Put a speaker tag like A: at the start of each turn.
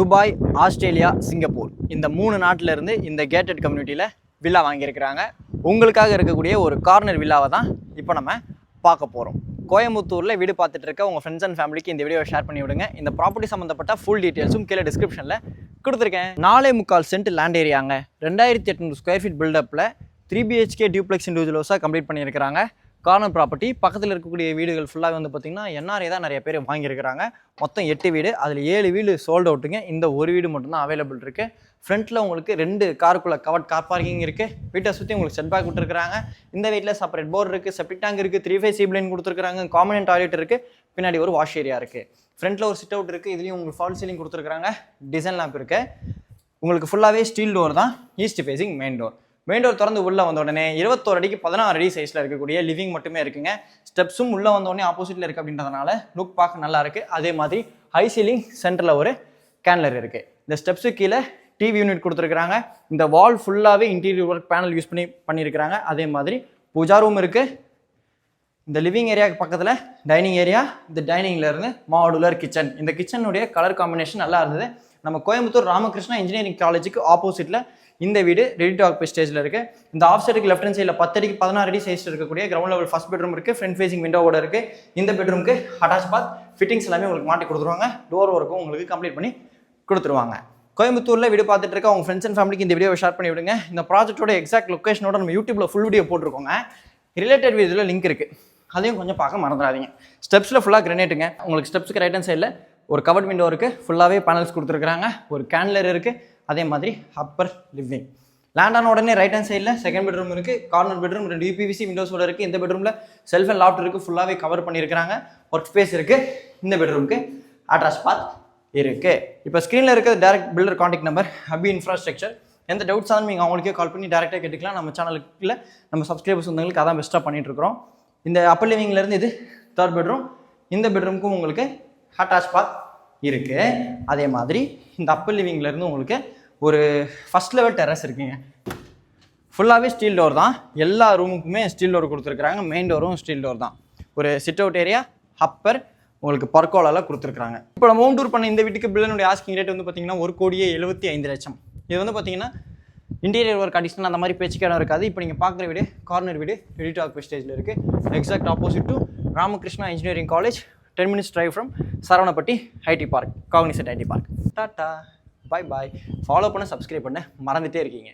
A: Dubai, Australia, Singapore இந்த 3 நாட்டில இருந்து இந்த கேட்டட் கம்யூனிட்டியில் வில்லா வாங்கியிருக்கிறாங்க. உங்களுக்காக இருக்கக்கூடிய ஒரு கார்னர் வில்லாவை தான் இப்போ நம்ம பார்க்க போகிறோம். கோயம்புத்தூரில் வீடு பார்த்துட்டு இருக்க உங்கள் ஃப்ரெண்ட்ஸ் அண்ட் ஃபேமிலிக்கு இந்த வீடியோவை ஷேர் பண்ணி விடுங்க. இந்த ப்ராப்பர்ட்டி சம்மந்தப்பட்ட ஃபுல் டீட்டெயில்ஸும் கீழே டிஸ்கிரிப்ஷனில் கொடுத்துருக்கேன். 4.25 சென்ட் லேண்ட் ஏரியாங்க, 2800 ஸ்கொயர் ஃபீட் பில்டப்பில் 3 BHK டியூப்ளெக்ஸ் இண்டிவிஜுவல் ஹவுஸாக கம்ப்ளீட் பண்ணியிருக்கிறாங்க. கார்னர் ப்ராப்பர்ட்டி பக்கத்தில் இருக்கக்கூடிய வீடுகள் ஃபுல்லாக வந்து பார்த்திங்கன்னா NRA தான் நிறைய பேர் வாங்கியிருக்கிறாங்க. மொத்தம் 8 வீடு, அதில் 7 வீடு சோல்ட் அவுட்டுங்க. இந்த ஒரு வீடு மட்டும்தான் அவைலபிள் இருக்குது. ஃப்ரண்ட்டில் உங்களுக்கு 2 காருக்குள்ளே கவர்ட் கார் பார்க்கிங் இருக்குது. வீட்டை சுற்றி உங்களுக்கு செட் பேக் விட்டுருக்காங்க. இந்த வீட்டில் செப்பரேட் போர் இருக்குது, செப்டிக் டேங்க் இருக்குது, 3 ஃபேஸ் சீப் லைன் கொடுத்துருக்காங்க, காமன் டாய்லெட் இருக்குது, பின்னாடி ஒரு வாஷ் ஏரியா இருக்குது. ஃப்ரண்ட்டில் ஒரு சிட் அவுட் இருக்குது. இதுலேயும் உங்களுக்கு ஃபால் சீலிங் கொடுத்துருக்காங்க, டிசைன் லேம்ப் இருக்குது. உங்களுக்கு ஃபுல்லாகவே ஸ்டீல் டோர் தான், east facing main door. Main door திறந்து உள்ளே வந்த உடனே 21 அடிக்கு 16 அடி சைஸில் இருக்கக்கூடிய லிவிங் மட்டுமே இருக்குங்க. ஸ்டெப்ஸும் உள்ளே வந்தோடனே ஆப்போசிட்டில் இருக்குது அப்படின்றதுனால லுக் பார்க்க நல்லா இருக்குது. அதே மாதிரி ஹை சீலிங் சென்டரில் ஒரு கேன்லர் இருக்குது. இந்த ஸ்டெப்ஸு கீழே டிவி யூனிட் கொடுத்துருக்குறாங்க. இந்த வால் ஃபுல்லாகவே இன்டீரியர் ஒர்க் பேனல் யூஸ் பண்ணியிருக்கிறாங்க. அதே மாதிரி பூஜா ரூம் இருக்குது. இந்த லிவிங் ஏரியாவுக்கு பக்கத்தில் டைனிங் ஏரியா. இந்த டைனிங்லேருந்து மாடுலர் கிச்சன். இந்த கிச்சனுடைய கலர் காம்பினேஷன் நல்லா இருந்தது. நம்ம கோயம்புத்தூர் ராமகிருஷ்ணா இன்ஜினியரிங் காலேஜுக்கு ஆப்போசிட்டில் இந்த வீடு ரெடி டு ஆக்குபை ஸ்டேஜில் இருக்குது. இந்த ஆஃப் சைடுக்கு லெஃப்ட் ஹேண்ட் சைடில் 10 அடிக்கு 16 அடி சைஸ் இருக்கக்கூடிய கிரவுண்ட் லெவல் ஃபர்ஸ்ட் பெட்ரூம் இருக்குது. ஃப்ரண்ட் ஃபேசிங் விண்டோவோட இருக்குது. இந்த பெட்ரூமுக்கு அட்டாச் பாத், ஃபிட்டிங்ஸ் எல்லாமே உங்களுக்கு மாட்டி கொடுத்துருவாங்க. டோர் ஒர்க்கும் உங்களுக்கு கம்ப்ளீட் பண்ணி கொடுத்துருவாங்க. கோயம்புத்தூரில் வீடு பார்த்துட்டு இருக்க உங்கள் ஃப்ரெண்ட்ஸ் அண்ட் ஃபேமிலிக்கு இந்த வீடியோவை ஷேர் பண்ணி விடுங்க. இந்த ப்ராஜெக்டோட எக்ஸாக்ட் லொக்கேஷனோட நம்ம யூடியூப்ல ஃபுல் வீடியோ போட்டிருக்கோங்க. ரிலேட்டட் வீடியோவில் லிங்க் இருக்குது, அதையும் கொஞ்சம் பார்க்க மறந்துடாதீங்க. ஸ்டெப்ஸில் ஃபுல்லாக கிரனேட்டுங்க. உங்களுக்கு ஸ்டெப்ஸுக்கு ரைட் ஹேண்ட் சைடில் ஒரு கவர்ட் விண்டோ இருக்குது. ஃபுல்லாகவே பேனல்ஸ் கொடுத்துருக்காங்க. ஒரு கேன்லர் இருக்குது. அதே மாதிரி அப்பர் லிவிங். லேண்ட் ஆன உடனே ரைட் ஹேண்ட் சைடில் செகண்ட் பெட்ரூம் இருக்குது. கார்னர் பெட்ரூம் 2 UPVC விண்டோஸோட இருக்குது. இந்த பெட்ரூமில் செல்ஃப் அண்ட் லாஃப்ட் இருக்குது. ஃபுல்லாகவே கவர் பண்ணியிருக்கிறாங்க. ஒர்க் ஸ்பேஸ் இருக்குது. இந்த பெட்ரூமுக்கு அட்டாச் பாத் இருக்குது. இப்போ ஸ்க்ரீனில் இருக்கிற டேரக்ட் பில்டர் கான்டாக்ட் நம்பர், அபி இன்ஃப்ராஸ்ட்ரக்சர். எந்த டவுட்ஸ் ஆனாலும் நீங்கள் அவங்களுக்கே கால் பண்ணி டேரெக்டாக கேட்டுக்கலாம். நம்ம சேனலுக்குள்ள நம்ம சப்ஸ்கிரைபர்ஸ் வந்தவங்களுக்கு அதான் பெஸ்ட்டாக பண்ணிட்டு இருக்கிறோம். இந்த அப்பர் லிவிங்லேருந்து இது தேர்ட் பெட்ரூம். இந்த பெட்ரூமுக்கும் உங்களுக்கு அட்டாச் பாத் இருக்குது. அதே மாதிரி இந்த அப்பர் லிவிங்லேருந்து உங்களுக்கு ஒரு ஃபஸ்ட் லெவல் டெரஸ் இருக்குங்க. ஃபுல்லாகவே ஸ்டீல் டோர் தான். எல்லா ரூமுக்குமே ஸ்டீல் டோர் கொடுத்துருக்குறாங்க. மெயின் டோரும் ஸ்டீல் டோர் தான். ஒரு சிட் அவுட் ஏரியா, அப்பர் உங்களுக்கு பர்கோலாலாம் கொடுத்துருக்காங்க. இப்போ நம்ம ஹோம் டூர் பண்ண இந்த வீட்டுக்கு பில்லுடைய ஆஸ்கிங் ரேட் வந்து பார்த்தீங்கன்னா 1,75,00,000. இது வந்து பார்த்தீங்கன்னா இன்டீரியர் ஒர்க் அடிஷனல் அந்த மாதிரி பேச்சுக்கு இடம் இருக்காது. இப்போ நீங்கள் பார்க்குற வீடு கார்னர் வீடு ரெடி டு ஆக்குபை ஸ்டேஜில் இருக்குது. Exact opposite to Ramakrishna engineering college, 10 minutes drive from Saravanapatti IT park, Cognizant IT park. Tata, bye bye. Follow பண்ண, சப்ஸ்கிரைப் பண்ண மறந்துட்டே இருக்கீங்க.